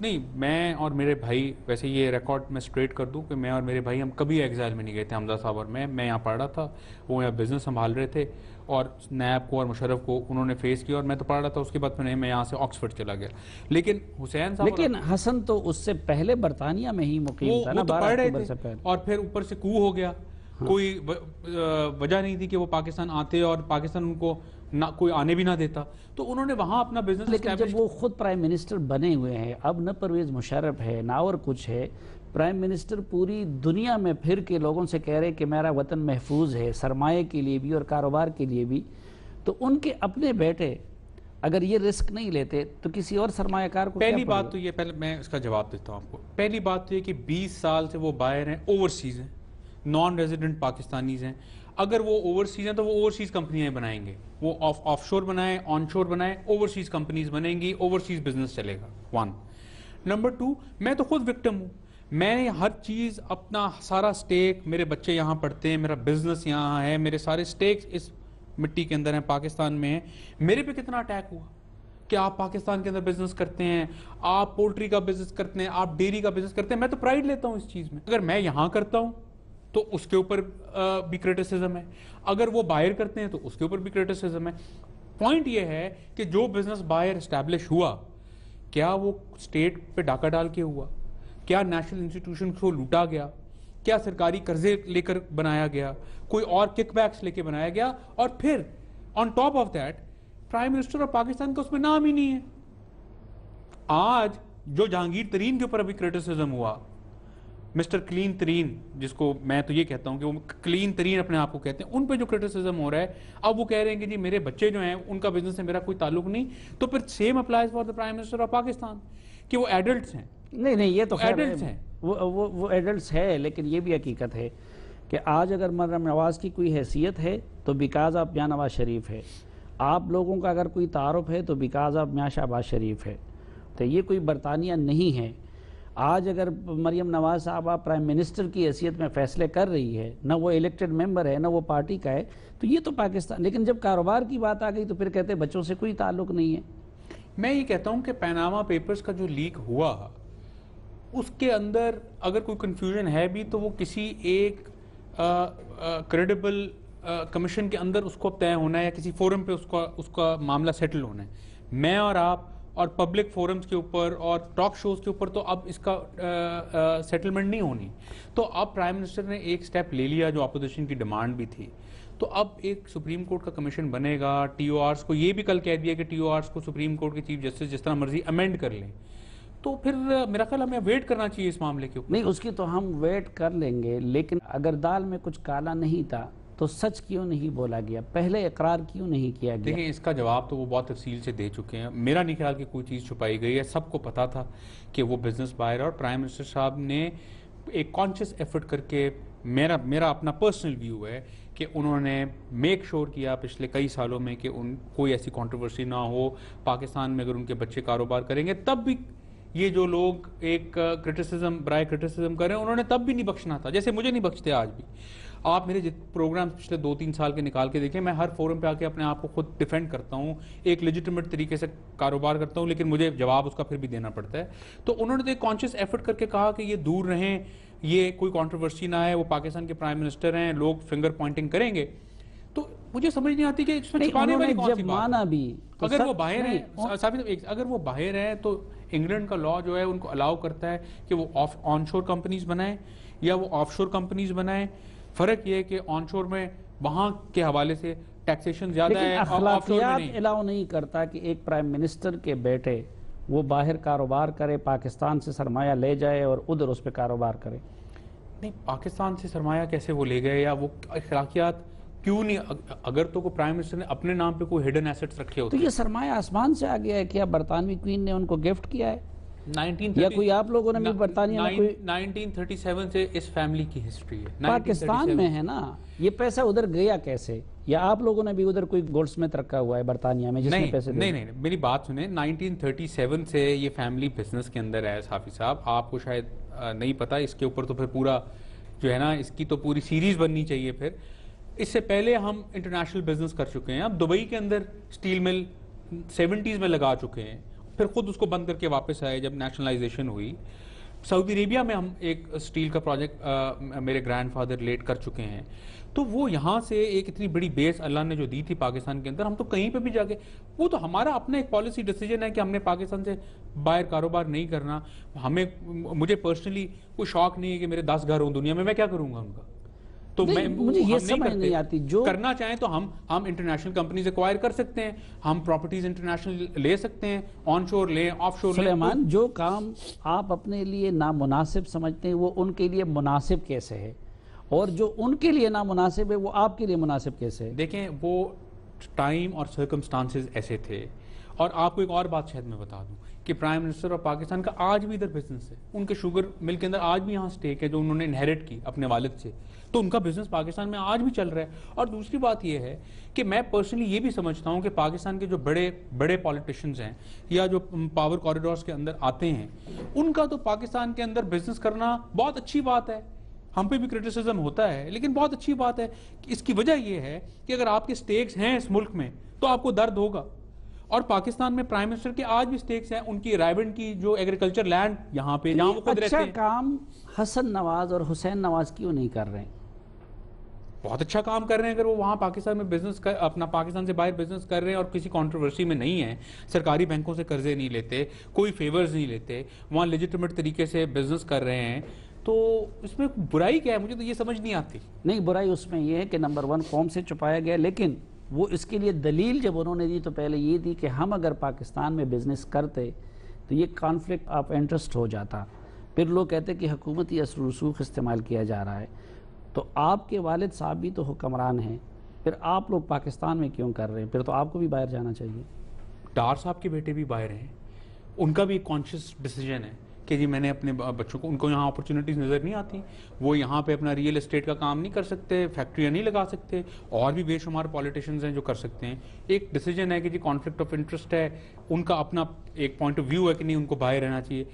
نہیں، میں اور میرے بھائی، ویسے یہ ریکارڈ میں اسٹریٹ کر دوں کہ میں اور میرے بھائی ہم کبھی ایگزائل میں نہیں گئے تھے. حمزہ صاحب اور میں یہاں پڑھ رہا تھا، وہ یہاں بزنس سنبھال رہے تھے، اور نیب کو اور مشرف کو انہوں نے فیس کیا، اور میں تو پڑھ رہا تھا. اس کے بعد میں یہاں سے آکسفورڈ چلا گیا. لیکن حسین صاحب، لیکن حسن تو اس سے پہلے برطانیہ میں ہی مقیم تھا نا، وہ تو 12 پڑھ رہے اکتوبر سے تھے، پہلے. اور پھر اوپر سے کو ہو گیا. کوئی وجہ نہیں تھی کہ وہ پاکستان آتے، اور پاکستان ان کو نہ کوئی آنے بھی نہ دیتا. تو انہوں نے وہاں اپنا بزنس لیکن جب وہ خود پرائم منسٹر بنے ہوئے ہیں، اب نہ پرویز مشرف ہے نہ اور کچھ ہے، پرائم منسٹر پوری دنیا میں پھر کے لوگوں سے کہہ رہے کہ میرا وطن محفوظ ہے، سرمایہ کے لیے بھی اور کاروبار کے لیے بھی. تو ان کے اپنے بیٹے اگر یہ رسک نہیں لیتے تو کسی اور سرمایہ کار کو پہلی بات تو یہ، پہلے میں اس کا جواب دیتا ہوں آپ کو. پہلی بات تو یہ کہ 20 سال سے وہ باہر ہیں، اوورسیز ہیں، نان ریزیڈنٹ پاکستانیز ہیں. اگر وہ اوورسیز ہیں تو وہ اوورسیز کمپنیاں بنائیں گے. وہ آف شور بنائیں، آن شور بنائیں، اوورسیز کمپنیز بنیں گی، اوورسیز بزنس چلے گا. 1. نمبر 2، میں تو خود وکٹم ہوں. میں نے ہر چیز، اپنا سارا سٹیک، میرے بچے یہاں پڑھتے ہیں، میرا بزنس یہاں ہے، میرے سارے سٹیکس اس مٹی کے اندر ہیں، پاکستان میں ہیں. میرے پہ کتنا اٹیک ہوا کہ آپ پاکستان کے اندر بزنس کرتے ہیں، آپ پولٹری کا بزنس کرتے ہیں، آپ ڈیری کا بزنس کرتے ہیں. میں تو پرائیڈ لیتا ہوں اس چیز میں. اگر میں یہاں کرتا ہوں تو اس کے اوپر بھی کرٹیسزم ہے، اگر وہ باہر کرتے ہیں تو اس کے اوپر بھی کرٹیسزم ہے. پوائنٹ یہ ہے کہ جو بزنس باہر اسٹیبلش ہوا، کیا وہ اسٹیٹ پہ ڈاکہ ڈال کے ہوا؟ کیا نیشنل انسٹیٹیوشن کو لوٹا گیا؟ کیا سرکاری قرضے لے کر بنایا گیا؟ کوئی اور کک بیکس لے کے بنایا گیا؟ اور پھر on top of that prime minister of Pakistan کا اس میں نام ہی نہیں ہے. آج جو جہانگیر ترین کے اوپر ابھی کرٹیسزم ہوا، مسٹر کلین ترین، جس کو میں تو یہ کہتا ہوں کہ وہ کلین ترین اپنے آپ کو کہتے ہیں، ان پہ جو کرٹیسزم ہو رہا ہے، اب وہ کہہ رہے ہیں کہ جی میرے بچے جو ہیں ان کا بزنس سے میرا کوئی تعلق نہیں. تو پھر same applies for the prime minister of Pakistan کہ وہ ایڈلٹس ہیں. نہیں یہ تو ایڈلٹس ہیں، وہ ایڈلٹس ہے. لیکن یہ بھی حقیقت ہے کہ آج اگر مریم نواز کی کوئی حیثیت ہے تو بیکاز آف میاں نواز شریف ہے. آپ لوگوں کا اگر کوئی تعارف ہے تو بیکاز آف میاں شہباز شریف ہے. تو یہ کوئی برطانیہ نہیں ہے. آج اگر مریم نواز صاحبہ پرائم منسٹر کی حیثیت میں فیصلے کر رہی ہے، نہ وہ الیکٹڈ ممبر ہے نہ وہ پارٹی کا ہے، تو یہ تو پاکستان. لیکن جب کاروبار کی بات آ گئی تو پھر کہتے ہیں بچوں سے کوئی تعلق نہیں ہے. میں یہ کہتا ہوں کہ پیناما پیپرز کا جو لیک ہوا، اس کے اندر اگر کوئی کنفیوژن ہے بھی تو وہ کسی ایک کریڈیبل کمیشن کے اندر اس کو طے ہونا ہے، یا کسی فورم پہ اس کا معاملہ سیٹل ہونا ہے. میں اور آپ اور پبلک فورمز کے اوپر اور ٹاک شوز کے اوپر تو اب اس کا سیٹلمنٹ نہیں ہونی. تو اب پرائم منسٹر نے ایک سٹیپ لے لیا جو اپوزیشن کی ڈیمانڈ بھی تھی. تو اب ایک سپریم کورٹ کا کمیشن بنے گا. ٹی او آرز کو یہ بھی کل کہہ دیا کہ ٹی او آرز کو سپریم کورٹ کے چیف جسٹس جس طرح مرضی امینڈ کر لیں. تو پھر میرا خیال ہمیں ویٹ کرنا چاہیے اس معاملے کے اوپر. نہیں، اس کی تو ہم ویٹ کر لیں گے، لیکن اگر دال میں کچھ کالا نہیں تھا تو سچ کیوں نہیں بولا گیا؟ پہلے اقرار کیوں نہیں کیا گیا؟ دیکھیں، اس کا جواب تو وہ بہت تفصیل سے دے چکے ہیں. میرا نہیں خیال کہ کوئی چیز چھپائی گئی ہے. سب کو پتا تھا کہ وہ بزنس بائر، اور پرائم منسٹر صاحب نے ایک کانشیس ایفرٹ کر کے، میرا اپنا پرسنل ویو ہے کہ انہوں نے میک شور کیا پچھلے کئی سالوں میں کہ کوئی ایسی کنٹروورسی نہ ہو پاکستان میں. اگر ان کے بچے کاروبار کریں گے تب بھی یہ جو لوگ ایک کرٹیسزم برائے کرٹیسزم کر رہے ہیں، انہوں نے تب بھی نہیں بخشنا تھا، جیسے مجھے نہیں بخشتے آج بھی. آپ میرے پروگرام پچھلے 2-3 سال کے نکال کے دیکھیں، میں ہر فورم پہ آ کے اپنے آپ کو خود ڈیفینڈ کرتا ہوں، ایک لیجیٹمیٹ طریقے سے کاروبار کرتا ہوں، لیکن مجھے جواب اس کا پھر بھی دینا پڑتا ہے. تو انہوں نے ایک کانشیس ایفرٹ کر کے کہا کہ یہ دور رہیں، یہ کوئی کنٹروورسی نہ ہے، وہ پاکستان کے پرائم منسٹر ہیں، لوگ فنگر پوائنٹنگ کریں گے. تو مجھے سمجھ نہیں آتی کہ اس میں چھپانے والی کون سی بات ہے. اگر وہ باہر ہیں، اگر وہ باہر ہیں تو انگلینڈ کا لا جو ہے ان کو الاؤ کرتا ہے کہ وہ آن شور کمپنیز بنائیں یا وہ آف شور کمپنیز بنائیں. فرق یہ ہے کہ آن شور میں وہاں کے حوالے سے ٹیکسیشن زیادہ ہے، لیکن اخلاقیات الاؤ نہیں کرتا کہ ایک پرائم منسٹر کے بیٹے وہ باہر کاروبار کرے، پاکستان سے سرمایہ لے جائے اور ادھر اس پہ کاروبار کرے. نہیں، پاکستان سے سرمایہ کیسے وہ لے گئے، یا وہ اخلاقیات کیوں نہیں؟ اگر تو کوئی پرائم منسٹر نے اپنے نام پہ کوئی ہڈن ایسٹس رکھے ہوتے تو یہ سرمایہ آسمان سے آ گیا ہے. کیا برطانوی کوئین نے ان کو گفٹ کیا ہے، 1930 یا کوئی آپ لوگوں نے بھی برطانیہ میں کوئی 1937 سے اس فیملی کی ہسٹری ہے. پاکستان میں ہے نا. یہ پیسہ ادھر گیا کیسے؟ یا آپ لوگوں نے بھی ادھر کوئی گولڈ سمتھ رکھا ہوا ہے برطانیہ میں جس میں پیسے نہیں، میری بات سنیں. 1937 سے یہ فیملی بزنس کے اندر ہے صافی صاحب. آپ کو شاید نہیں پتا، اس کے اوپر تو پھر پورا جو ہے نا، اس کی تو پوری سیریز بننی چاہیے. پھر اس سے پہلے ہم انٹرنیشنل بزنس کر چکے ہیں. اب دبئی کے اندر سٹیل مل 70s میں لگا چکے ہیں. پھر خود اس کو بند کر کے واپس آئے جب نیشنلائزیشن ہوئی. سعودی عربیہ میں ہم ایک اسٹیل کا پروجیکٹ میرے گرینڈ فادر لیٹ کر چکے ہیں. تو وہ یہاں سے ایک اتنی بڑی بیس اللہ نے جو دی تھی پاکستان کے اندر, ہم تو کہیں پہ بھی جا کے, وہ تو ہمارا اپنا ایک پالیسی ڈیسیجن ہے کہ ہم نے پاکستان سے باہر کاروبار نہیں کرنا. مجھے پرسنلی کوئی شوق نہیں ہے کہ میرے 10 گھر ہوں دنیا میں کیا کروں گا ان کا. تو مجھے یہ سمجھ نہیں آتی, جو کرنا چاہیں تو ہم انٹرنیشنل کمپنیز ایکوائر کر سکتے ہیں, ہم پراپرٹیز انٹرنیشنل لے سکتے ہیں, آن شور لیں, آف شور لیں. سلیمان, جو کام آپ اپنے لیے نامناسب سمجھتے ہیں وہ ان کے لیے مناسب کیسے ہے, اور جو ان کے لیے نامناسب ہے وہ آپ کے لیے مناسب کیسے ہے؟ دیکھیں, وہ ٹائم اور سرکمسٹانسز ایسے تھے. اور آپ کو ایک اور بات شاید میں بتا دوں کہ پرائم منسٹر آف پاکستان کا آج بھی ادھر بزنس ہے. ان کے شوگر مل کے اندر آج بھی یہاں سٹیک ہے جو انہوں نے انہیریٹ کی اپنے والد سے. تو ان کا بزنس پاکستان میں آج بھی چل رہا ہے. اور دوسری بات یہ ہے کہ میں پرسنلی یہ بھی سمجھتا ہوں کہ پاکستان کے جو بڑے پالیٹیشنز ہیں یا جو پاور کوریڈورز کے اندر آتے ہیں, ان کا تو پاکستان کے اندر بزنس کرنا بہت اچھی بات ہے. ہم پہ بھی کرٹیسزم ہوتا ہے لیکن بہت اچھی بات ہے. اس کی وجہ یہ ہے کہ اگر آپ کے سٹیکس ہیں اس ملک میں تو آپ کو درد ہوگا. اور پاکستان میں پرائم منسٹر کے آج بھی سٹیکس ہیں. ان کی رائبنڈ کی جو ایگریکلچر لینڈ یہاں پہ جہاں وہ خود رہتے ہیں. اچھا کام حسن نواز اور حسین نواز کیوں نہیں کر رہے ہیں؟ بہت اچھا کام کر رہے ہیں. اگر وہ وہاں پاکستان میں بزنس اپنا پاکستان سے باہر بزنس کر رہے ہیں اور کسی کنٹروورسی میں نہیں ہے, سرکاری بینکوں سے قرضے نہیں لیتے, کوئی فیورز نہیں لیتے, وہاں لیجیٹمیٹ طریقے سے بزنس کر رہے ہیں, تو اس میں برائی کیا ہے؟ مجھے تو یہ سمجھ نہیں آتی. نہیں, برائی اس میں یہ ہے کہ نمبر 1 قوم سے چھپایا گیا, لیکن وہ اس کے لیے دلیل جب انہوں نے دی تو پہلے یہ دی کہ ہم اگر پاکستان میں بزنس کرتے تو یہ کانفلکٹ آف انٹرسٹ ہو جاتا. پھر لوگ کہتے کہ حکومتی اثر و رسوخ استعمال کیا جا رہا ہے. تو آپ کے والد صاحب بھی تو حکمران ہیں, پھر آپ لوگ پاکستان میں کیوں کر رہے ہیں؟ پھر تو آپ کو بھی باہر جانا چاہیے. ڈار صاحب کے بیٹے بھی باہر ہیں, ان کا بھی ایک کانشیس ڈیسیجن ہے کہ جی میں نے اپنے بچوں کو, ان کو یہاں اپرچونیٹیز نظر نہیں آتی, وہ یہاں پہ اپنا ریئل اسٹیٹ کا کام نہیں کر سکتے, فیکٹریاں نہیں لگا سکتے, اور بھی بے شمار پولیٹیشینز ہیں جو کر سکتے ہیں. ایک ڈیسیجن ہے کہ جی کانفلکٹ آف انٹرسٹ ہے, ان کا اپنا ایک پوائنٹ آف ویو ہے کہ نہیں ان کو باہر رہنا چاہیے.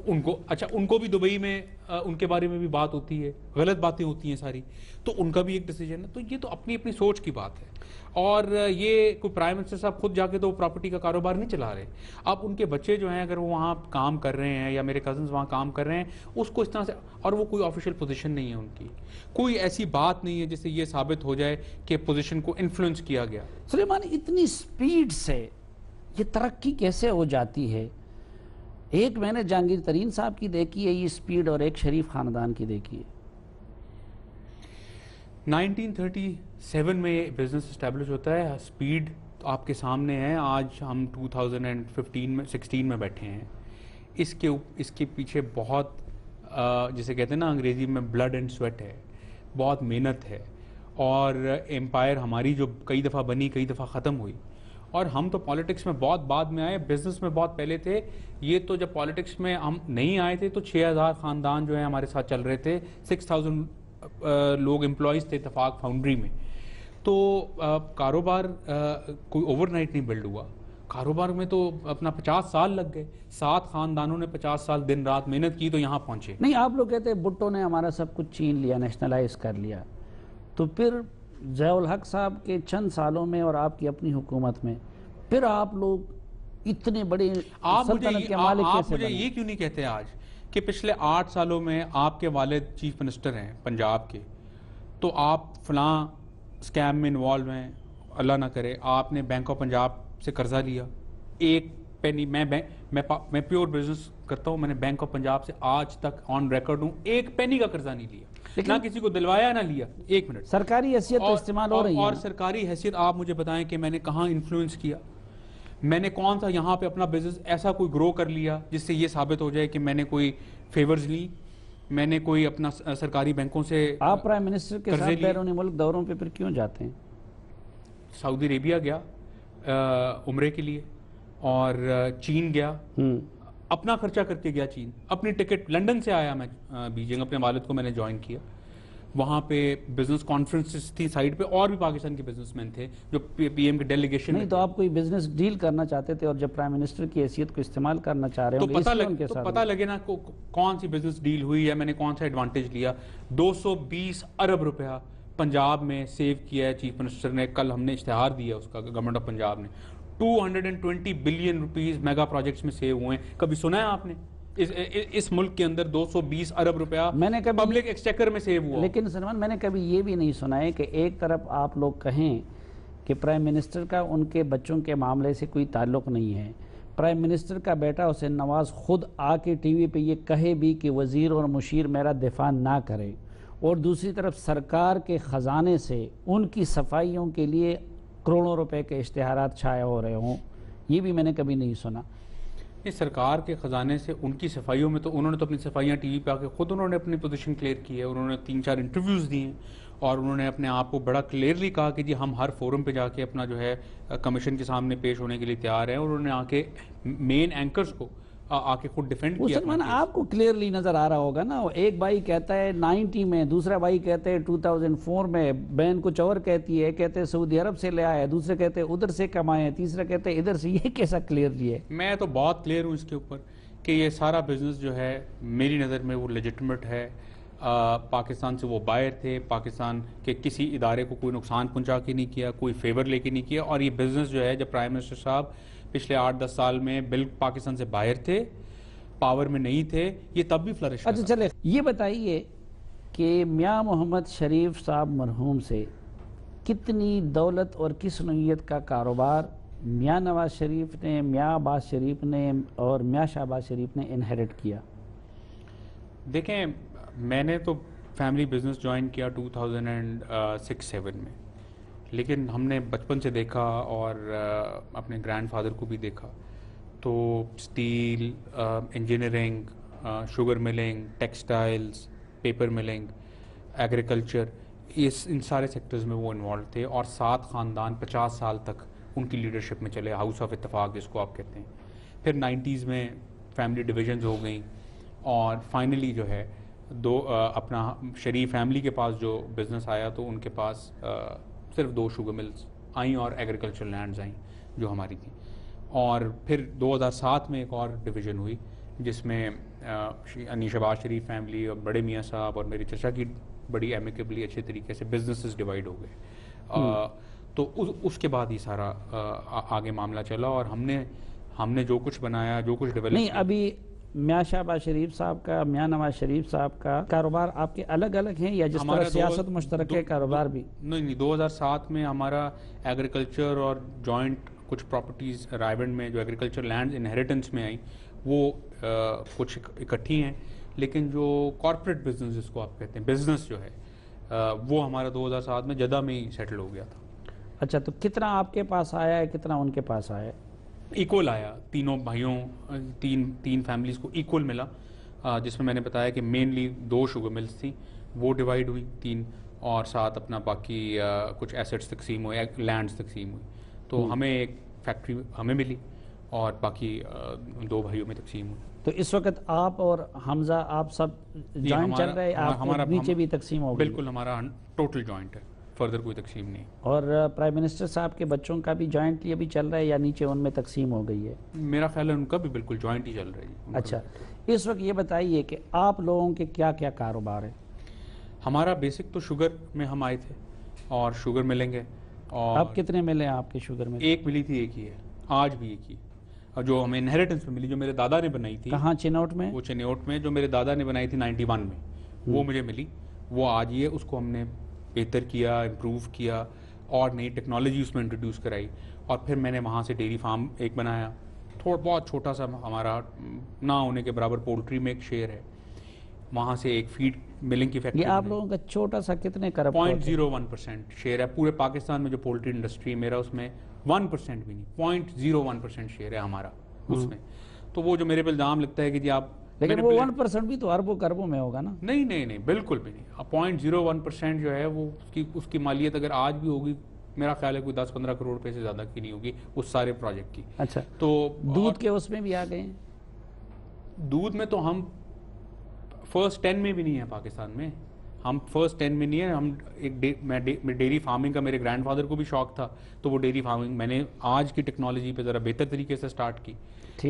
ان کو اچھا, ان کو بھی دبئی میں ان کے بارے میں بھی بات ہوتی ہے, غلط باتیں ہوتی ہیں ساری, تو ان کا بھی ایک ڈیسیجن ہے. تو یہ تو اپنی اپنی سوچ کی بات ہے. اور یہ کوئی پرائم منسٹر صاحب خود جا کے تو پراپرٹی کا کاروبار نہیں چلا رہے. اب ان کے بچے جو ہیں اگر وہ وہاں کام کر رہے ہیں یا میرے کزنز وہاں کام کر رہے ہیں, اس کو اس طرح سے, اور وہ کوئی آفیشیل پوزیشن نہیں ہے ان کی, کوئی ایسی بات نہیں ہے جس سے یہ ثابت ہو جائے کہ پوزیشن کو انفلوئنس کیا گیا. سلیمان, اتنی سپیڈ سے یہ ترقی کیسے ہو جاتی ہے؟ ایک میں نے جہانگیر ترین صاحب کی دیکھی ہے یہ سپیڈ, اور ایک شریف خاندان کی دیکھی ہے. 1937 میں یہ بزنس اسٹیبلش ہوتا ہے. سپیڈ تو آپ کے سامنے ہے. آج ہم 2016 میں بیٹھے ہیں. اس کے پیچھے بہت جسے کہتے ہیں نا انگریزی میں بلڈ اینڈ سویٹ ہے, بہت محنت ہے. اور امپائر ہماری جو کئی دفعہ بنی, کئی دفعہ ختم ہوئی, اور ہم تو پالیٹکس میں بہت بعد میں آئے, بزنس میں بہت پہلے تھے. یہ تو جب پالیٹکس میں ہم نہیں آئے تھے تو 6000 خاندان جو ہیں ہمارے ساتھ چل رہے تھے, 6000 لوگ امپلائیز تھے اتفاق فاؤنڈری میں. تو کاروبار کوئی اوور نائٹ نہیں بلڈ ہوا. کاروبار میں تو اپنا 50 سال لگ گئے. 7 خاندانوں نے 50 سال دن رات محنت کی تو یہاں پہنچے. نہیں, آپ لوگ کہتے ہیں بھٹو نے ہمارا سب کچھ چھین لیا, نیشنلائز کر لیا, تو پھر ضیاء الحق صاحب کے چند سالوں میں اور آپ کی اپنی حکومت میں پھر آپ لوگ اتنے بڑے سلطنت کے مالک کیسے بنے؟ مجھے یہ کیوں نہیں کہتے آج کہ پچھلے 8 سالوں میں آپ کے والد چیف منسٹر ہیں پنجاب کے, تو آپ فلاں اسکیم میں انوالو ہیں, اللہ نہ کرے آپ نے بینک آف پنجاب سے قرضہ لیا, ایک پینی, میں پیور بزنس کرتا ہوں, میں نے بینک آف پنجاب سے آج تک آن ریکارڈ ہوں, ایک پینی کا قرضہ نہیں لیا, نہ کسی کو دلوایا نہ لیا. ایک منٹ, سرکاری حیثیت تو استعمال ہو رہی ہے. اور سرکاری حیثیت آپ مجھے بتائیں کہ میں نے کہاں انفلوئنس کیا, میں نے کون سا یہاں پہ اپنا بزنس ایسا کوئی گرو کر لیا جس سے یہ ثابت ہو جائے کہ میں نے کوئی فیورز لی, میں نے کوئی اپنا سرکاری بینکوں سے. آپ پرائم منسٹر کے ساتھ بیرونی ملک دوروں پہ پھر کیوں جاتے ہیں؟ سعودی عربیہ گیا عمرے کے لیے, اور چین گیا, اپنا خرچہ کر کے گیا چین, اپنی ٹکٹ لنڈن سے آیا میں بیجنگ, اپنے والد کو میں نے جوائن کیا. وہاں پہ بزنس کانفرنسز تھی سائڈ پہ, اور بھی پاکستان کے بزنس مین تھے جو پی ایم کے ڈیلیگیشن. نہیں تو آپ کوئی بزنس ڈیل کرنا چاہتے تھے, اور جب پرائم منسٹر کی حیثیت کو استعمال کرنا چاہ رہے ہوں تو پتہ لگے نا کون سی بزنس ڈیل ہوئی ہے, میں نے کون سا ایڈوانٹیج لیا. 220 ارب روپیہ پنجاب میں سیو کیا ہے چیف منسٹر نے. کل ہم نے اشتہار دیا اس کا, گورنمنٹ آف پنجاب نے 220 بلین روپیز میگا پروجیکٹس میں سیو ہوئے ہیں. کبھی سنا ہے آپ نے اس ملک کے اندر 220 ارب روپیہ پبلک ایکسچیکر میں سیو ہوا؟ لیکن سلمان میں نے کبھی یہ بھی نہیں سنا ہے کہ ایک طرف آپ لوگ کہیں کہ پرائم منسٹر کا ان کے بچوں کے معاملے سے کوئی تعلق نہیں ہے, پرائم منسٹر کا بیٹا حسین نواز خود آ کے ٹی وی پہ یہ کہے بھی کہ وزیر اور مشیر میرا دفاع نہ کرے, اور دوسری طرف سرکار کے خزانے سے ان کی صفائیوں کے لیے کروڑوں روپے کے اشتہارات چھائے ہو رہے ہوں, یہ بھی میں نے کبھی نہیں سنا. اس سرکار کے خزانے سے ان کی صفائیوں میں تو انہوں نے تو اپنی صفائیاں ٹی وی پہ آ کے خود انہوں نے اپنی پوزیشن کلیئر کی ہے, انہوں نے 3-4 انٹرویوز دیے ہیں اور انہوں نے اپنے آپ کو بڑا کلیئرلی کہا کہ جی ہم ہر فورم پہ جا کے اپنا جو ہے کمیشن کے سامنے پیش ہونے کے لیے تیار ہیں, اور انہوں نے آ کے مین اینکرز کو آ کے خود ڈیفینڈ کیا. سلمان آپ کو کلیئرلی نظر آ رہا ہوگا نا, ایک بھائی کہتا ہے 90 میں, دوسرا بھائی کہتے ہیں 2004 میں, بہن کچھ اور کہتی ہے, کہتے ہیں سعودی عرب سے لے آئے, دوسرے کہتے ہیں ادھر سے کمائے ہیں, تیسرا کہتے ہیں ادھر سے. یہ کیسا کلیئرلی ہے؟ میں تو بہت کلیئر ہوں اس کے اوپر کہ یہ سارا بزنس جو ہے میری نظر میں وہ لیجٹمیٹ ہے. پاکستان سے وہ باہر تھے, پاکستان کے کسی ادارے کو کوئی نقصان پہنچا کے نہیں کیا, کوئی فیور لے کے نہیں کیا, اور یہ بزنس جو ہے جب پرائم منسٹر صاحب پچھلے 8-10 سال میں پاکستان سے باہر تھے, پاور میں نہیں تھے, یہ تب بھی فلرش. اچھا چلے یہ بتائیے کہ میاں محمد شریف صاحب مرحوم سے کتنی دولت اور کس نوعیت کا کاروبار میاں نواز شریف نے, میاں عباس شریف نے اور میاں شہباز شریف نے انہیرٹ کیا؟ دیکھیں میں نے تو فیملی بزنس جوائن کیا 2006-7 میں, لیکن ہم نے بچپن سے دیکھا اور اپنے گرینڈ فادر کو بھی دیکھا تو اسٹیل, انجینئرنگ, شوگر ملنگ, ٹیکسٹائلز, پیپر ملنگ, ایگریکلچر, ان سارے سیکٹرز میں وہ انوالو تھے, اور 7 خاندان 50 سال تک ان کی لیڈرشپ میں چلے, ہاؤس آف اتفاق جس کو آپ کہتے ہیں. پھر 90s میں فیملی ڈویژنز ہو گئیں, اور فائنلی جو ہے اپنا شریف فیملی کے پاس جو بزنس آیا تو ان کے پاس صرف 2 شوگر ملز آئیں اور ایگریکلچر لینڈز آئیں جو ہماری تھیں. اور پھر 2007 میں ایک اور ڈویژن ہوئی جس میں شہباز شریف فیملی اور بڑے میاں صاحب اور میرے چچا کی بڑی ایمیکیبلی اچھے طریقے سے بزنسز ڈیوائڈ ہو گئے. تو اس کے بعد یہ سارا آگے معاملہ چلا, اور ہم نے جو کچھ بنایا, جو کچھ ڈیولپ. نہیں, ابھی میاں شہباز شریف صاحب کا, میاں نواز شریف صاحب کا کاروبار آپ کے الگ الگ ہیں یا جس طرح سیاست مشترکہ کاروبار بھی؟ نہیں, 2007 میں ہمارا ایگریکلچر اور جوائنٹ کچھ پراپرٹیز رائیونڈ میں جو ایگریکلچر لینڈز انہیریٹنس میں آئیں وہ کچھ اکٹھی ہیں, لیکن جو کارپوریٹ بزنس جس کو آپ کہتے ہیں بزنس جو ہے وہ ہمارا 2007 میں جدہ میں ہی سیٹل ہو گیا تھا. اچھا, تو کتنا آپ کے پاس آیا ہے, کتنا ان کے پاس آیا ہے؟ ایکول آیا, تینوں بھائیوں, تین فیملیز کو ایکول ملا, جس میں نے بتایا کہ مینلی 2 شوگر ملز تھیں, وہ ڈیوائڈ ہوئی 3, اور ساتھ اپنا باقی کچھ ایسٹس تقسیم ہوئے, لینڈز تقسیم ہوئی. تو ہمیں ایک فیکٹری ہمیں ملی اور باقی 2 بھائیوں میں تقسیم ہوئی. تو اس وقت آپ اور حمزہ آپ سب جوائنٹ چل رہے ہیں, آپ نیچے بھی تقسیم ہو گئی؟ بالکل, ہمارا ٹوٹل جوائنٹ ہے, فردر کوئی تقسیم نہیں. اور پرائم منسٹر صاحب کے بچوں کا بھی جوائنٹلی ابھی چل رہا ہے یا نیچے ان میں تقسیم ہو گئی ہے؟ میرا خیال ہے ان کا بھی بالکل جوائنٹ ہی چل رہی ہے. اچھا, اس وقت یہ بتائیے کہ آپ لوگوں کے کیا کیا کاروبار ہیں؟ ہمارا بیسک تو شوگر میں ہم آئے تھے اور شوگر ملیں گے. اور اب کتنے ملے ہیں آپ کے شوگر میں؟ ایک ملی تھی, ایک ہی ہے آج بھی, ایک ہی, اور جو ہمیں انہیریٹنس میں ملی جو میرے دادا نے بنائی تھی. کہاں, چنوٹ میں؟ وہ چنوٹ میں, جو میرے دادا نے بنائی تھی 91 میں, وہ مجھے ملی, وہ آج ہی ہے. اس کو ہم نے بہتر کیا, امپروو کیا, اور نئی ٹیکنالوجی اس میں انٹروڈیوس کرائی, اور پھر میں نے وہاں سے ڈیری فارم ایک بنایا, بہت چھوٹا سا, ہمارا نہ ہونے کے برابر پولٹری میں ایک شیئر ہے, وہاں سے ایک فیڈ ملنگ کی فیکٹری. یہ آپ لوگوں کا چھوٹا سا کتنے کرب 0.01% شیئر ہے پورے پاکستان میں جو پولٹری انڈسٹری, میرا اس میں 1% بھی نہیں, 0.01% شیئر ہے ہمارا اس میں. تو وہ جو میرے پہ الزام لگتا ہے کہ جی آپ, لیکن وہ 1% بھی تو اربوں کربوں میں ہوگا نا؟ نہیں, بالکل بھی نہیں. 0.01% جو ہے وہ اس کی مالیت اگر آج بھی ہوگی, میرا خیال ہے کوئی 10-15 کروڑ روپے سے زیادہ کی نہیں ہوگی اس سارے پروجیکٹ کی. اچھا, تو دودھ کے اس میں بھی آ گئے ہیں؟ دودھ میں تو ہم فرسٹ 10 میں بھی نہیں ہیں پاکستان میں, ہم فرسٹ 10 میں نہیں ہیں. ہم میں ڈیری فارمنگ کا میرے گرینڈ فادر کو بھی شوق تھا, تو وہ ڈیری فارمنگ میں نے آج کی ٹیکنالوجی پہ ذرا بہتر طریقے سے سٹارٹ کی.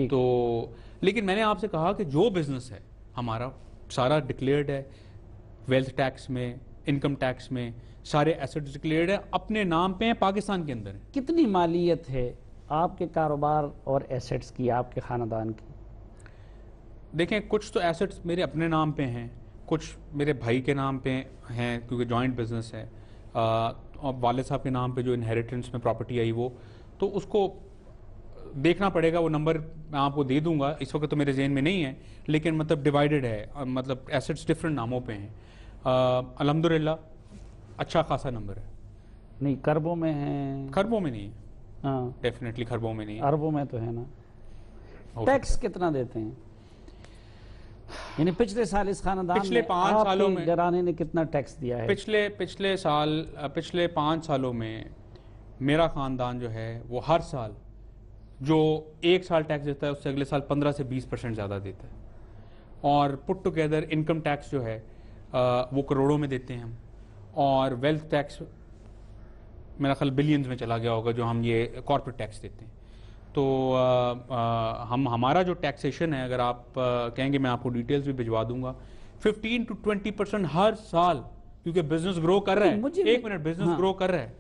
تو لیکن میں نے آپ سے کہا کہ جو بزنس ہے ہمارا سارا ڈکلیئرڈ ہے, ویلتھ ٹیکس میں, انکم ٹیکس میں, سارے ایسٹس ڈکلیئرڈ ہے, اپنے نام پہ ہیں, پاکستان کے اندر ہیں. کتنی مالیت ہے آپ کے کاروبار اور ایسٹس کی، آپ کے خاندان کی؟ دیکھیں کچھ تو ایسٹس میرے اپنے نام پہ ہیں، کچھ میرے بھائی کے نام پہ ہیں کیونکہ جوائنٹ بزنس ہے، اور والد صاحب کے نام پہ جو انہیریٹنس میں پراپرٹی آئی وہ تو اس کو دیکھنا پڑے گا، وہ نمبر میں آپ کو دے دوں گا، اس وقت تو میرے ذہن میں نہیں ہے، لیکن مطلب ڈیوائیڈڈ ہے، مطلب ایسٹس ڈفرینٹ ناموں پہ ہیں۔ الحمدللہ اچھا خاصا نمبر ہے۔ نہیں کربوں میں ہیں؟ خربوں میں نہیں ہے، ہاں ڈیفینیٹلی خربوں میں نہیں ہے۔ اربوں میں تو ہے نا۔ ہو ٹیکس سکتا کتنا دیتے ہیں؟ یعنی پچھلے سال اس خاندان پچھلے میں 5 آپ سالوں کے میں گھرانے نے کتنا ٹیکس دیا ہے؟ پچھلے 5 سالوں میں میرا خاندان جو ہے وہ ہر سال جو ایک سال ٹیکس دیتا ہے اس سے اگلے سال 15 سے 20% زیادہ دیتا ہے، اور پٹ ٹوگیدر انکم ٹیکس جو ہے وہ کروڑوں میں دیتے ہیں ہم، اور ویلتھ ٹیکس میرا خیال بلینز میں چلا گیا ہوگا جو ہم یہ کارپوریٹ ٹیکس دیتے ہیں۔ تو ہمارا جو ٹیکسیشن ہے، اگر آپ کہیں گے میں آپ کو ڈیٹیلز بھی بھجوا دوں گا، 15 to 20% ہر سال، کیونکہ بزنس گرو کر رہا ہے، ایک منٹ، بزنس گرو کر رہا ہے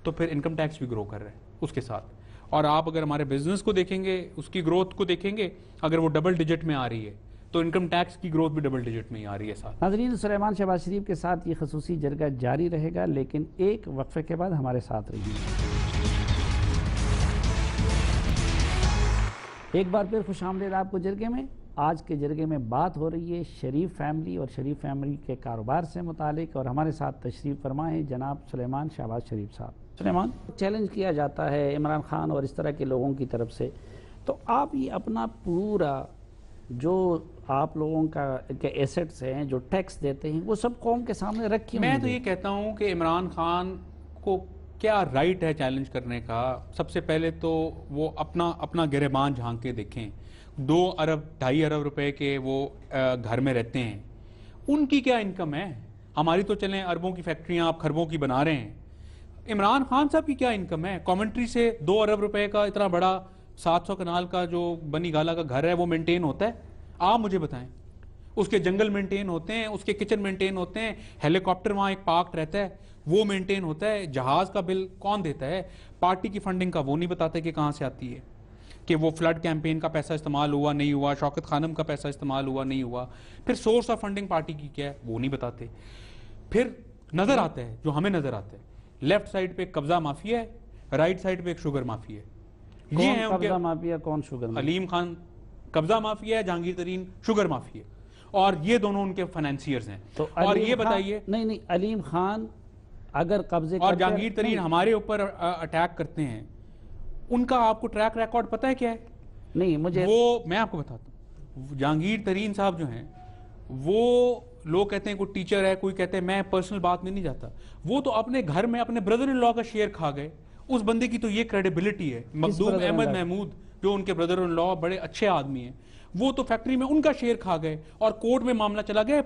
تو پھر انکم ٹیکس بھی گرو کر رہا ہے اس کے ساتھ۔ اور آپ اگر ہمارے بزنس کو دیکھیں گے، اس کی گروتھ کو دیکھیں گے، اگر وہ ڈبل ڈیجٹ میں آ رہی ہے تو انکم ٹیکس کی گروتھ بھی ڈبل ڈیجٹ میں ہی آ رہی ہے ساتھ۔ ناظرین، سلیمان شہباز شریف کے ساتھ یہ خصوصی جرگہ جاری رہے گا، لیکن ایک وقفے کے بعد ہمارے ساتھ رہیے۔ ایک بار پھر خوش آمدید آپ کو جرگے میں۔ آج کے جرگے میں بات ہو رہی ہے شریف فیملی اور شریف فیملی کے کاروبار سے متعلق، اور ہمارے ساتھ تشریف فرما ہے جناب سلیمان شہباز شریف صاحب۔ سلیمان، چیلنج کیا جاتا ہے عمران خان اور اس طرح کے لوگوں کی طرف سے، تو آپ یہ اپنا پورا جو آپ لوگوں کا ایسٹس ہیں جو ٹیکس دیتے ہیں وہ سب قوم کے سامنے رکھیں؟ میں تو یہ کہتا ہوں کہ عمران خان کو کیا رائٹ ہے چیلنج کرنے کا؟ سب سے پہلے تو وہ اپنا گریبان جھانک کے دیکھیں۔ 2 ارب 2.5 ارب روپے کے وہ گھر میں رہتے ہیں، ان کی کیا انکم ہے؟ ہماری تو چلیں اربوں کی فیکٹریاں آپ خربوں کی بنا رہے ہیں، عمران خان صاحب کی کیا انکم ہے؟ کامنٹری سے 2 ارب روپے کا اتنا بڑا 700 کنال کا جو بنی گالا کا گھر ہے وہ مینٹین ہوتا ہے؟ آپ مجھے بتائیں۔ اس کے جنگل مینٹین ہوتے ہیں، اس کے کچن مینٹین ہوتے ہیں، ہیلی کاپٹر وہاں ایک پارکڈ رہتا ہے وہ مینٹین ہوتا ہے، جہاز کا بل کون دیتا ہے؟ پارٹی کی فنڈنگ کا وہ نہیں بتاتے کہ کہاں سے آتی ہے، کہ وہ فلڈ کیمپین کا پیسہ استعمال ہوا نہیں ہوا، شوکت خانم کا پیسہ استعمال ہوا نہیں ہوا، پھر سورس آف فنڈنگ پارٹی کی کیا ہے وہ نہیں بتاتے۔ پھر نظر آتا ہے جو ہمیں نظر آتا ہے، لیفٹ سائڈ پہ قبضہ مافیا ہے، رائٹ سائڈ پہ ایک شوگر مافیا ہے۔ یہ ہے قبضہ مافیا، کون شوگر مافیا؟ علیم خان قبضہ مافیا ہے، جہانگیر ترین شوگر مافیا ہے، اور یہ دونوں ان کے فائنینسیئرز ہیں۔ اور یہ بتائیے، نہیں علیم خان اگر قبضے اور جہانگیر ترین ہمارے اوپر اٹیک کرتے ہیں، ان کا آپ کو ٹریک ریکارڈ پتہ ہے کیا ہے؟ نہیں مجھے وہ میں آپ کو بتاتا ہوں۔ جہانگیر ترین صاحب جو ہیں وہ لوگ کہتے ہیں کوئی ٹیچر ہے، کوئی کہتے ہیں میں پرسنل بات میں نہیں جاتا، وہ تو اپنے گھر میں اپنے بردر ان لا کا شیئر کھا گئے۔ اس بندے کی تو یہ کریڈیبلٹی ہے، مخدوم احمد محمود جو ان کے بردر ان لا بڑے اچھے آدمی ہیں، وہ تو فیکٹری میں ان کا شیئر کھا گئے اور کورٹ میں معاملہ چلا گیا،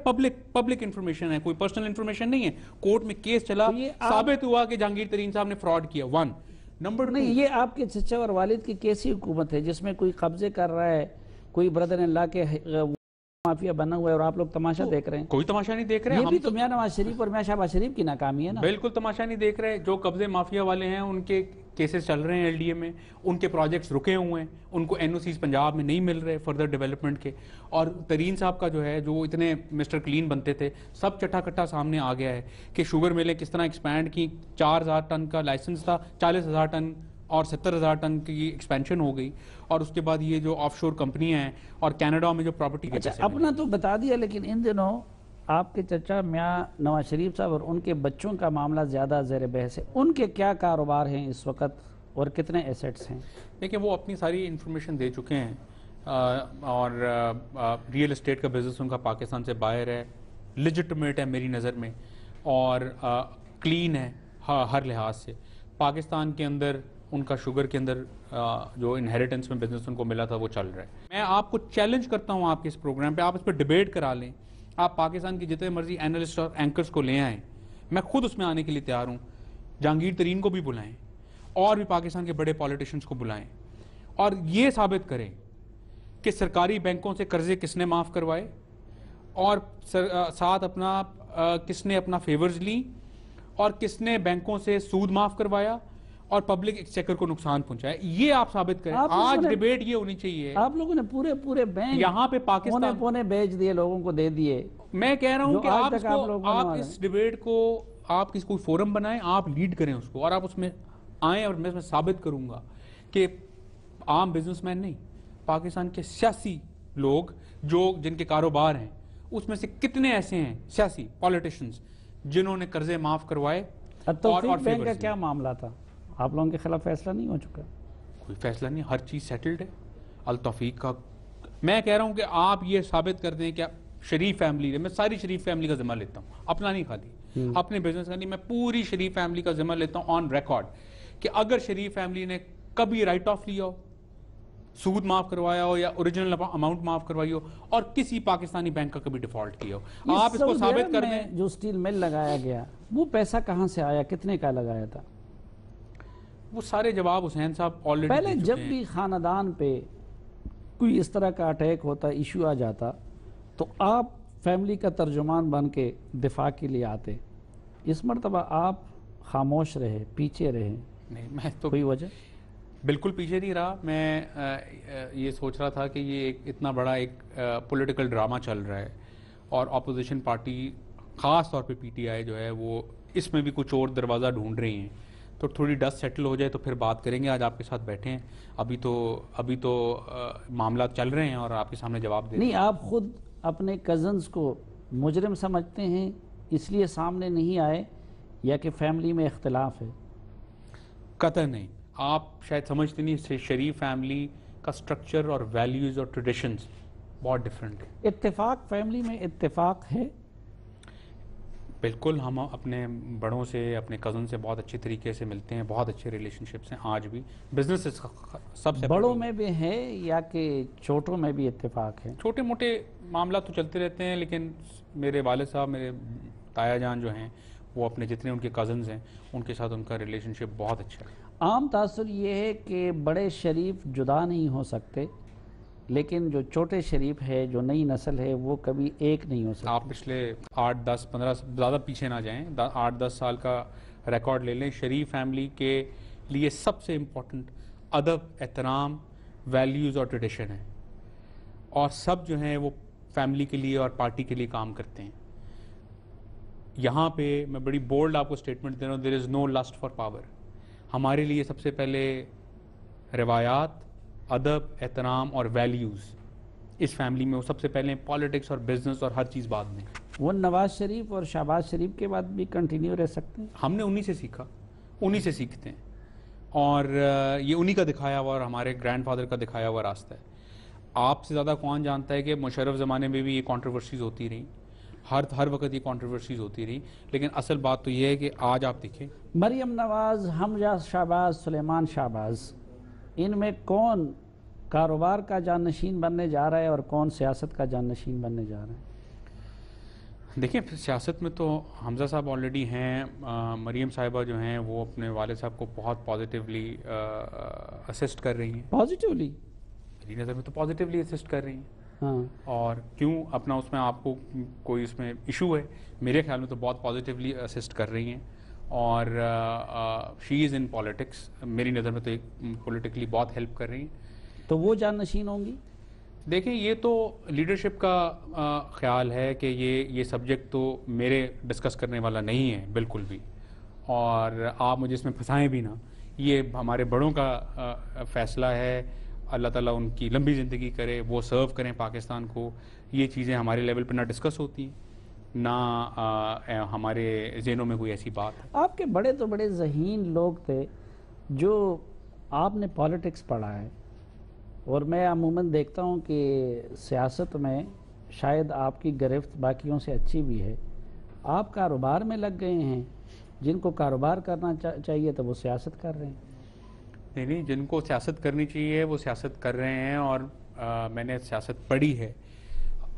پبلک انفارمیشن ہے، کوئی پرسنل انفارمیشن نہیں ہے، کورٹ میں کیس چلا، ثابت ہوا کہ جہانگیر ترین صاحب نے فراڈ کیا۔ 1 نمبر 2، نہیں یہ آپ کے چچا اور والد کی کیسی حکومت ہے جس میں کوئی قبضے کر رہا ہے، کوئی بردر ان لا کے مافیا بنا ہوا ہے اور آپ لوگ تماشا دیکھ رہے ہیں؟ کوئی تماشا نہیں دیکھ رہے، یہ بھی تو میاں نواز شریف اور میاں شہباز شریف کی ناکامی ہے نا۔ بالکل تماشا نہیں دیکھ رہے، جو قبضے مافیا والے ہیں ان کے کیسز چل رہے ہیں ایل ڈی اے میں، ان کے پروجیکٹس رکے ہوئے ہیں، ان کو این او سیز پنجاب میں نہیں مل رہے فردر ڈیولپمنٹ کے، اور ترین صاحب کا جو ہے جو اتنے مسٹر کلین بنتے تھے، سب چٹا کٹا سامنے آ گیا ہے کہ شوگر ملیں کس طرح ایکسپینڈ کی، 4000 ٹن کا لائسنس تھا، 40,000 ٹن اور 70,000 ٹن کی ایکسپینشن ہو گئی، اور اس کے بعد یہ جو آف شور کمپنیاں ہیں اور کینیڈا میں جو پراپرٹی کے پیسے اپنا تو بتا دیا، لیکن ان دنوں آپ کے چچا میاں نواز شریف صاحب اور ان کے بچوں کا معاملہ زیادہ زیر بحث ہے، ان کے کیا کاروبار ہیں اس وقت اور کتنے ایسٹس ہیں؟ دیکھیں وہ اپنی ساری انفارمیشن دے چکے ہیں، اور ریئل اسٹیٹ کا بزنس ان کا پاکستان سے باہر ہے، لیجٹمیٹ ہے میری نظر میں، اور کلین ہے ہر لحاظ سے۔ پاکستان کے اندر ان کا شوگر کے اندر جو انہیریٹنس میں بزنس ان کو ملا تھا وہ چل رہا ہے۔ میں آپ کو چیلنج کرتا ہوں آپ کے اس پروگرام پہ، آپ اس پہ ڈیبیٹ کرا لیں، آپ پاکستان کی جتنے مرضی اینالسٹ اور اینکرز کو لے آئیں، میں خود اس میں آنے کے لیے تیار ہوں، جہانگیر ترین کو بھی بلائیں اور بھی پاکستان کے بڑے پولیٹیشنز کو بلائیں، اور یہ ثابت کریں کہ سرکاری بینکوں سے قرضے کس نے معاف کروائے، اور ساتھ اپنا کس نے اپنا فیورز لی، اور کس نے بینکوں سے سود معاف کروایا، اور پبلک ایکسچیکر کو نقصان پہنچایا. یہ آپ ثابت کریں. آج ڈیبیٹ یہ ہونی چاہیے. آپ لوگوں نے پورے بینک یہاں پہ پاکستان پونے بیچ دیے, لوگوں کو دے دیے. میں کہہ رہا ہوں کہ آپ اس ڈیبیٹ کو آپ کسی کوئی فورم بنائیں, آپ لیڈ کریں اس کو, اور آپ اس میں آئیں, اور میں اس میں ثابت کروں گا کہ عام بزنس مین نہیں, پاکستان کے سیاسی لوگ جن کے کاروبار ہیں, اس میں سے کتنے ایسے ہیں سیاسی پالیٹیشنز جنہوں نے قرضے معاف کروائے. توفیق بینک کا کیا معاملہ تھا؟ آپ لوگوں کے خلاف فیصلہ نہیں ہو چکا؟ کوئی فیصلہ نہیں, ہر چیز سیٹلڈ ہے. التوفیق کا میں کہہ رہا ہوں کہ آپ یہ ثابت کر دیں کہ شریف فیملی, میں ساری شریف فیملی کا ذمہ لیتا ہوں, اپنا نہیں خالی, اپنے بزنس کا نہیں, میں پوری شریف فیملی کا ذمہ لیتا ہوں آن ریکارڈ, کہ اگر شریف فیملی نے کبھی رائٹ آف لیا ہو, سود معاف کروایا ہو, یا اوریجنل اماؤنٹ معاف کروائی ہو, اور کسی پاکستانی بینک کا کبھی ڈیفالٹ کیا ہو, آپ اس کو ثابت کر دیں. جو سٹیل مل لگایا گیا, وہ پیسہ کہاں سے آیا, کتنے کا لگایا تھا؟ وہ سارے جواب حسین صاحب آلریڈی پہلے جب بھی خاندان پہ کوئی اس طرح کا اٹیک ہوتا, ایشو آ جاتا, تو آپ فیملی کا ترجمان بن کے دفاع کے لیے آتے. اس مرتبہ آپ خاموش رہے, پیچھے رہے. نہیں, میں تو کوئی وجہ؟ بالکل پیچھے نہیں رہا. میں یہ سوچ رہا تھا کہ یہ اتنا بڑا ایک پولیٹیکل ڈرامہ چل رہا ہے, اور اپوزیشن پارٹی خاص طور پہ پی ٹی آئی جو ہے وہ اس میں بھی کچھ اور دروازہ ڈھونڈ رہی ہیں, تو تھوڑی ڈسٹ سیٹل ہو جائے تو پھر بات کریں گے. آج آپ کے ساتھ بیٹھے ہیں, ابھی تو معاملات چل رہے ہیں اور آپ کے سامنے جواب دیں. نہیں, آپ خود اپنے کزنز کو مجرم سمجھتے ہیں, اس لیے سامنے نہیں آئے, یا کہ فیملی میں اختلاف ہے؟ قطع نہیں. آپ شاید سمجھتے نہیں, شریف فیملی کا سٹرکچر اور ویلیوز اور ٹریڈیشنز بہت ڈیفرنٹ ہے. اتفاق, فیملی میں اتفاق ہے؟ بالکل. ہم اپنے بڑوں سے, اپنے کزن سے بہت اچھے طریقے سے ملتے ہیں, بہت اچھے ریلیشن شپس ہیں آج بھی. بزنس سب سے بڑوں میں بھی ہے یا کہ چھوٹوں میں بھی اتفاق ہے؟ چھوٹے موٹے معاملات تو چلتے رہتے ہیں, لیکن میرے والد صاحب, میرے تایا جان جو ہیں, وہ اپنے جتنے ان کے کزنز ہیں ان کے ساتھ ان کا ریلیشن شپ بہت اچھا ہے. عام تاثر یہ ہے کہ بڑے شریف جدا نہیں ہو سکتے, لیکن جو چھوٹے شریف ہے, جو نئی نسل ہے, وہ کبھی ایک نہیں ہو سکتے. آپ پچھلے 8, 10, 15 زیادہ پیچھے نہ جائیں, 8, 10 سال کا ریکارڈ لے لیں. شریف فیملی کے لیے سب سے امپورٹنٹ ادب, احترام, ویلیوز اور ٹریڈیشن ہے, اور سب جو ہیں وہ فیملی کے لیے اور پارٹی کے لیے کام کرتے ہیں. یہاں پہ میں بڑی بولڈ آپ کو اسٹیٹمنٹ دے رہا ہوں, دیر از نو لسٹ فار پاور. ہمارے لیے سب سے پہلے روایات, ادب, احترام اور ویلیوز اس فیملی میں, وہ سب سے پہلے پالیٹکس اور بزنس اور ہر چیز بعد میں. وہ نواز شریف اور شہباز شریف کے بعد بھی کنٹینیو رہ سکتے ہیں؟ ہم نے انہی سے سیکھا, انہی سے سیکھتے ہیں, اور یہ انہی کا دکھایا ہوا اور ہمارے گرینڈ فادر کا دکھایا ہوا راستہ ہے. آپ سے زیادہ کون جانتا ہے کہ مشرف زمانے میں بھی یہ کنٹروورسیز ہوتی رہی, ہر وقت یہ کنٹروورسیز ہوتی رہی, لیکن اصل بات تو یہ ہے کہ آج آپ دیکھیں مریم نواز, حمزہ شہباز, سلیمان شہباز, ان میں کون کاروبار کا جانشین بننے جا رہا ہے اور کون سیاست کا جانشین بننے جا رہا ہے؟ دیکھیں, سیاست میں تو حمزہ صاحب آلریڈی ہیں, مریم صاحبہ جو ہیں وہ اپنے والد صاحب کو بہت پازیٹیولی اسسٹ کر رہی ہیں. پازیٹیولی؟ میری نظر میں تو پازیٹیولی اسسٹ کر رہی ہیں. ہاں, اور کیوں اپنا اس میں آپ کو کوئی اس میں ایشو ہے؟ میرے خیال میں تو بہت پازیٹیولی اسسٹ کر رہی ہیں, اور شی از ان پالیٹکس. میری نظر میں تو ایک پولیٹیکلی بہت ہیلپ کر رہی ہیں. تو وہ جانشین ہوں گی؟ دیکھیں, یہ تو لیڈرشپ کا خیال ہے کہ یہ سبجیکٹ تو میرے ڈسکس کرنے والا نہیں ہے بالکل بھی, اور آپ مجھے اس میں پھنسائیں بھی نہ. یہ ہمارے بڑوں کا فیصلہ ہے. اللہ تعالیٰ ان کی لمبی زندگی کرے, وہ سرو کریں پاکستان کو. یہ چیزیں ہمارے لیول پہ نہ ڈسکس ہوتی ہیں, نہ ہمارے ذہنوں میں کوئی ایسی بات ہے. آپ کے بڑے تو بڑے ذہین لوگ تھے جو آپ نے پالیٹکس پڑھا ہے, اور میں عموماً دیکھتا ہوں کہ سیاست میں شاید آپ کی گرفت باقیوں سے اچھی بھی ہے. آپ کاروبار میں لگ گئے ہیں, جن کو کاروبار کرنا چاہیے تو وہ سیاست کر رہے ہیں. نہیں, جن کو سیاست کرنی چاہیے وہ سیاست کر رہے ہیں, اور میں نے سیاست پڑھی ہے.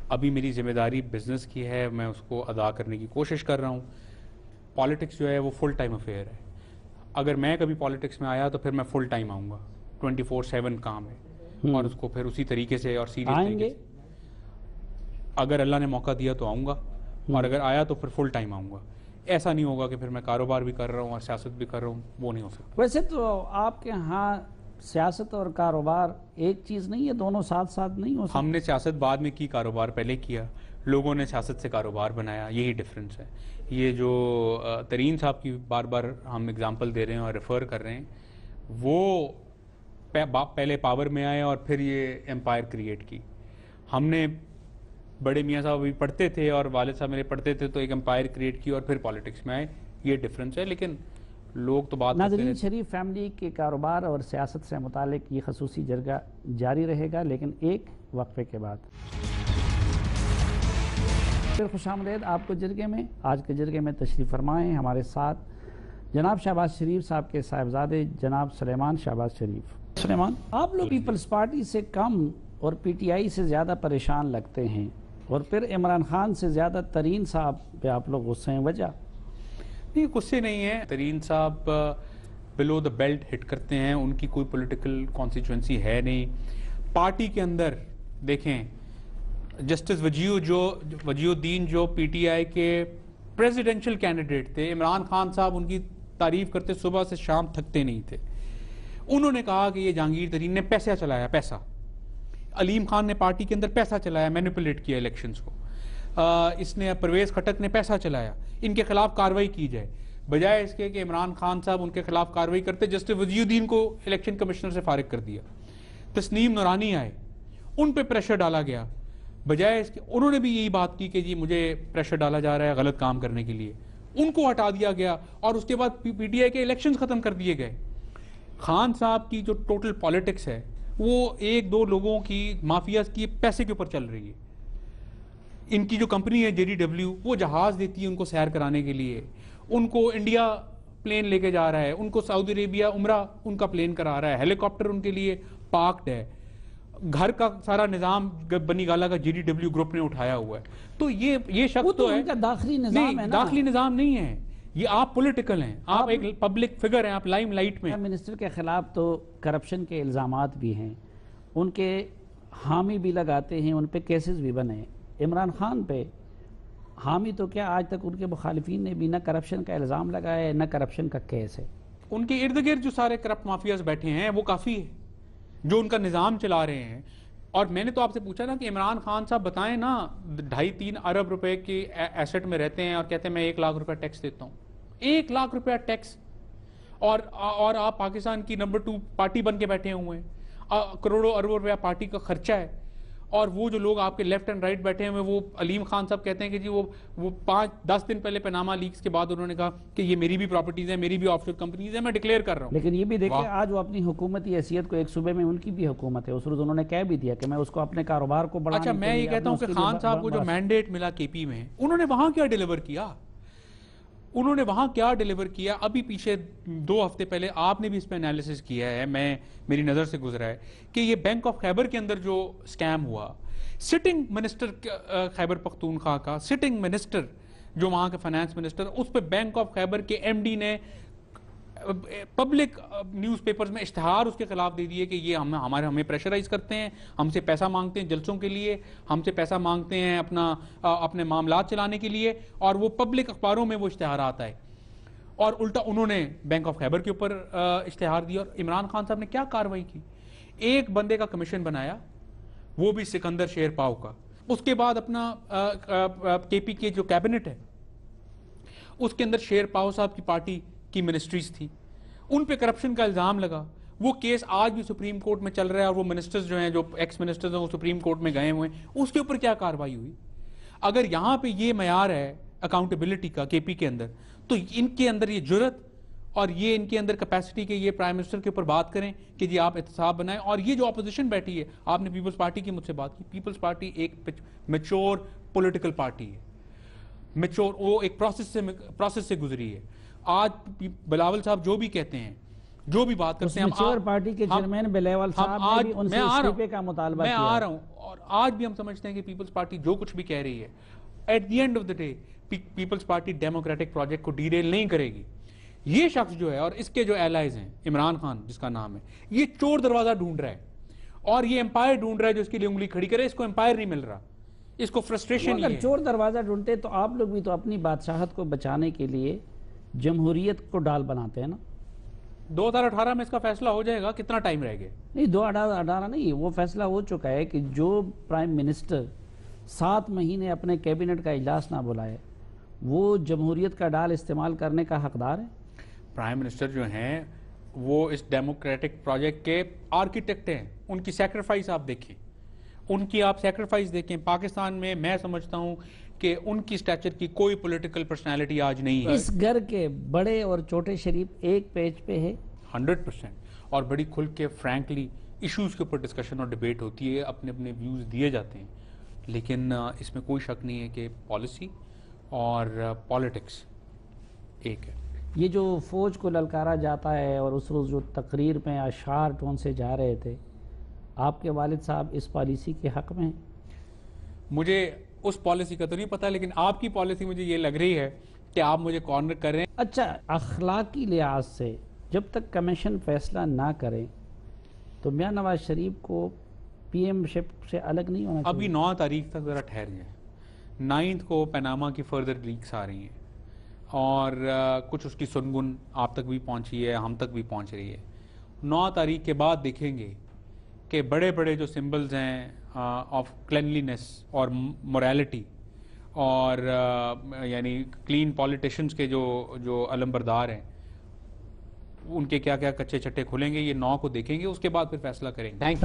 ابھی میری ذمہ داری بزنس کی ہے, میں اس کو ادا کرنے کی کوشش کر رہا ہوں. پالیٹکس جو ہے وہ فل ٹائم افیئر ہے. اگر میں کبھی پالیٹکس میں آیا تو پھر میں فل ٹائم آؤں گا, 24/7 کام ہے, اور اس کو پھر اسی طریقے سے اور سیریس طریقے سے اگر اللہ نے موقع دیا تو آؤں گا, اور اگر آیا تو پھر فل ٹائم آؤں گا. ایسا نہیں ہوگا کہ پھر میں کاروبار بھی کر رہا ہوں اور سیاست بھی کر رہا ہوں، وہ نہیں ہو سکتا۔ ویسے تو آپ کے ہاں سیاست اور کاروبار ایک چیز نہیں ہے، دونوں ساتھ ساتھ نہیں ہو سکتے؟ ہم نے سیاست بعد میں کی، کاروبار پہلے کیا، لوگوں نے سیاست سے کاروبار بنایا، یہی ڈفرینس ہے۔ یہ جو ترین صاحب کی بار بار ہم اگزامپل دے رہے ہیں اور ریفر کر رہے ہیں، وہ پہلے پاور میں آئے اور پھر یہ امپائر کریٹ کی۔ ہم نے بڑے میاں صاحب بھی پڑھتے تھے اور والد صاحب میرے پڑھتے تھے تو ایک امپائر کریٹ کی اور پھر پالیٹکس میں آئے، یہ ڈفرینس ہے۔ لیکن لوگ تو بات کرتے ناظرین، ہیں۔ شریف فیملی کے کاروبار اور سیاست سے متعلق یہ خصوصی جرگہ جاری رہے گا، لیکن ایک وقفے کے بعد۔ پھر خوش آمدید آپ کو جرگے میں۔ آج کے جرگے میں تشریف فرمائیں ہمارے ساتھ جناب شہباز شریف صاحب کے صاحبزادے جناب سلیمان شہباز شریف۔ سلیمان، آپ لوگ پیپلز پارٹی سے کم اور پی ٹی آئی سے زیادہ پریشان لگتے ہیں، اور پھر عمران خان سے زیادہ ترین صاحب پہ آپ لوگ غصے ہیں، وجہ؟ نہیں، غصے نہیں ہے۔ ترین صاحب بلو دا بیلٹ ہٹ کرتے ہیں، ان کی کوئی پولیٹیکل کانسٹیچوئنسی ہے نہیں پارٹی کے اندر۔ دیکھیں، جسٹس وجیہ الدین جو پی ٹی آئی کے پریزیڈنشل کینڈیڈیٹ تھے، عمران خان صاحب ان کی تعریف کرتے صبح سے شام، تھکتے نہیں تھے۔ انہوں نے کہا کہ یہ جہانگیر ترین نے پیسہ چلایا، پیسہ، علیم خان نے پارٹی کے اندر پیسہ چلایا، مینیپولیٹ کیا الیکشنز کو، اس نے پرویز خٹک نے پیسہ چلایا، ان کے خلاف کارروائی کی جائے، بجائے اس کے کہ عمران خان صاحب ان کے خلاف کارروائی کرتے، جسٹس وجیہ الدین کو الیکشن کمشنر سے فارغ کر دیا۔ تسنیم نورانی آئے، ان پہ پریشر ڈالا گیا، بجائے اس کے انہوں نے بھی یہی بات کی کہ جی مجھے پریشر ڈالا جا رہا ہے غلط کام کرنے کے لیے، ان کو ہٹا دیا گیا، اور اس کے بعد پی ٹی آئی کے الیکشنز ختم کر دیے گئے۔ خان صاحب کی جو ٹوٹل پالیٹکس ہے وہ ایک دو لوگوں کی مافیاز کی پیسے کے اوپر چل رہی ہے۔ ان کی جو کمپنی ہے JDW، وہ جہاز دیتی ہے ان کو سیر کرانے کے لیے، ان کو انڈیا پلین لے کے جا رہا ہے، ان کو سعودی عربیہ عمرہ ان کا پلین کرا رہا ہے، ہیلی کاپٹر ان کے لیے پارکڈ ہے، گھر کا سارا نظام بنی گالا کا JDW گروپ نے اٹھایا ہوا ہے۔ تو یہ شخص تو ہے، ان کا داخلی نظام ہے نا، داخلی نظام نہیں ہے یہ، آپ پولیٹیکل ہیں، آپ ایک پبلک فگر ہیں، آپ لائم لائٹ میں۔ منسٹر کے خلاف تو کرپشن کے الزامات بھی ہیں، ان کے حامی بھی لگاتے ہیں، ان پہ کیسز بھی بنے۔ عمران خان پہ حامی تو کیا، آج تک ان کے مخالفین نے بھی نہ کرپشن کا الزام لگایا ہے نہ کرپشن کا کیس ہے۔ ان کے ارد گرد جو سارے کرپٹ مافیاز بیٹھے ہیں وہ کافی ہے جو ان کا نظام چلا رہے ہیں۔ اور میں نے تو آپ سے پوچھا نا کہ عمران خان صاحب بتائیں نا، 2.5-3 ارب روپے کے ایسٹ میں رہتے ہیں اور کہتے ہیں میں 1 لاکھ روپے ٹیکس دیتا ہوں، 1 لاکھ روپے ٹیکس، اور آپ پاکستان کی نمبر 2 پارٹی بن کے بیٹھے ہوئے ہیں، کروڑوں اربوں روپیہ پارٹی کا خرچہ ہے۔ اور وہ جو لوگ آپ کے لیفٹ اینڈ رائٹ بیٹھے ہوئے، وہ علیم خان صاحب کہتے ہیں کہ جی وہ 5-10 دن پہلے پاناما لیکس کے بعد انہوں نے کہا کہ یہ میری بھی پراپرٹیز ہیں، میری بھی آف شور کمپنیز ہیں، میں ڈکلیئر کر رہا ہوں۔ لیکن یہ بھی دیکھیں آج وہ اپنی حکومتی حیثیت کو، ایک صوبے میں ان کی بھی حکومت ہے، اس روز انہوں نے کہہ بھی دیا کہ میں اس کو اپنے کاروبار کو بڑھانے اچھا، میں یہ کہتا ہوں کہ خان صاحب کو جو مینڈیٹ ملا KP میں، انہوں نے وہاں کیا ڈیلیور کیا؟ انہوں نے وہاں کیا ڈیلیور کیا؟ ابھی پیچھے 2 ہفتے پہلے آپ نے بھی اس پہ انالیسس کیا ہے، میری نظر سے گزرا ہے کہ یہ بینک آف خیبر کے اندر جو سکیم ہوا، سٹنگ منسٹر خیبر پختونخوا کا، سٹنگ منسٹر جو وہاں کے فائنانس منسٹر، اس پہ بینک آف خیبر کے MD نے پبلک نیوز پیپرز میں اشتہار اس کے خلاف دے دیے کہ یہ ہمیں پریشرائز کرتے ہیں، ہم سے پیسہ مانگتے ہیں جلسوں کے لیے، ہم سے پیسہ مانگتے ہیں اپنے معاملات چلانے کے لیے، اور وہ پبلک اخباروں میں وہ اشتہار آتا ہے، اور الٹا انہوں نے بینک آف خیبر کے اوپر اشتہار دیا۔ اور عمران خان صاحب نے کیا کارروائی کی؟ ایک بندے کا کمیشن بنایا، وہ بھی سکندر شیر پاؤ کا۔ اس کے بعد اپنا KP کے جو کیبنٹ ہے اس کے اندر شیر پاؤ صاحب کی پارٹی کی منسٹریز تھی، ان پہ کرپشن کا الزام لگا۔ وہ کیس آج بھی سپریم کورٹ میں چل رہا ہے، اور وہ منسٹرز جو ہیں، جو ایکس منسٹرز ہیں، وہ سپریم کورٹ میں گئے ہوئے ہیں، اس کے اوپر کیا کارروائی ہوئی؟ اگر یہاں پہ یہ معیار ہے اکاؤنٹیبلٹی کا KP کے اندر، تو ان کے اندر یہ جرت اور یہ ان کے اندر کیپیسٹی کہ یہ پرائم منسٹر کے اوپر بات کریں کہ جی آپ احتساب بنائیں۔ اور یہ جو اپوزیشن بیٹھی ہے، آپ نے پیپلز پارٹی کی مجھ سے بات کی، پیپلز پارٹی ایک میچور پولیٹیکل پارٹی ہے، میچور، وہ ایک پروسیس سے گزری ہے۔ آج بلاول صاحب جو بھی کہتے ہیں، جو بھی بات کرتے ہیں، میچور پارٹی کے چیئرمین بلاول صاحب نے بھی ان سے استعفے کا مطالبہ کیا۔ میں آ رہا ہوں، اور آج بھی ہم سمجھتے ہیں کہ پیپلز پارٹی جو کچھ بھی کہہ رہی ہے، at the end of the day Peoples Party democratic project کو ڈیریل نہیں کرے گی۔ یہ شخص جو ہے اور اس کے جو ایلائز ہیں، عمران خان جس کا نام ہے، یہ چور دروازہ ڈھونڈ رہا ہے، اور یہ امپائر ڈھونڈ رہا ہے جو اس کے لیے انگلی کھڑی کرے۔ اس کو امپائر نہیں مل رہا، اس کو فرسٹریشن ہی اگر ہے. چور دروازہ ڈھونڈتے تو آپ لوگ بھی تو اپنی بادشاہت کو بچانے کے لیے جمہوریت کو ڈال بناتے ہیں نا. 2018 میں اس کا فیصلہ ہو جائے گا, کتنا ٹائم رہ گیا؟ نہیں 2018 نہیں, وہ فیصلہ ہو چکا ہے کہ جو پرائم منسٹر 7 مہینے اپنے کیبنٹ کا اجلاس نہ بلائے وہ جمہوریت کا ڈال استعمال کرنے کا حقدار ہے. پرائم منسٹر جو ہیں وہ اس ڈیموکریٹک پروجیکٹ کے آرکیٹیکٹ ہیں, ان کی سیکریفائس آپ دیکھیں, ان کی آپ سیکریفائس دیکھیں. پاکستان میں سمجھتا ہوں کہ ان کی سٹیچر کی کوئی پولیٹیکل پرسنالٹی آج نہیں ہے. اس گھر کے بڑے اور چھوٹے شریف ایک پیج پہ ہے 100%, اور بڑی کھل کے فرینکلی ایشوز کے اوپر ڈسکشن اور ڈیبیٹ ہوتی ہے, اپنے اپنے ویوز دیے جاتے ہیں, لیکن اس میں کوئی شک نہیں ہے کہ پالیسی اور پالیٹکس ایک ہے. یہ جو فوج کو للکارا جاتا ہے اور اس روز جو تقریر میں اشعار ٹون سے جا رہے تھے, آپ کے والد صاحب اس پالیسی کے حق میں ہیں؟ مجھے اس پالیسی کا تو نہیں پتا, لیکن آپ کی پالیسی مجھے یہ لگ رہی ہے کہ آپ مجھے کارنر کر رہے ہیں. اچھا, اخلاقی لحاظ سے جب تک کمیشن فیصلہ نہ کرے تو میاں نواز شریف کو پی ایم شپ سے الگ نہیں ہونا چاہیے. ابھی 9 تاریخ تک ذرا ٹھہر جائیں. 9 کو پیناما کی فردر لیکس آ رہی ہیں اور کچھ اس کی سنگن آپ تک بھی پہنچی ہے, ہم تک بھی پہنچ رہی ہے. 9 تاریخ کے بعد دیکھیں گے کہ بڑے بڑے جو سمبلز ہیں آف کلینلینس اور موریلٹی اور یعنی کلین پالیٹیشنز کے جو علم بردار ہیں, ان کے کیا کیا کچے چٹے کھلیں گے, یہ 9 کو دیکھیں گے, اس کے بعد پھر فیصلہ کریں گے. تھینک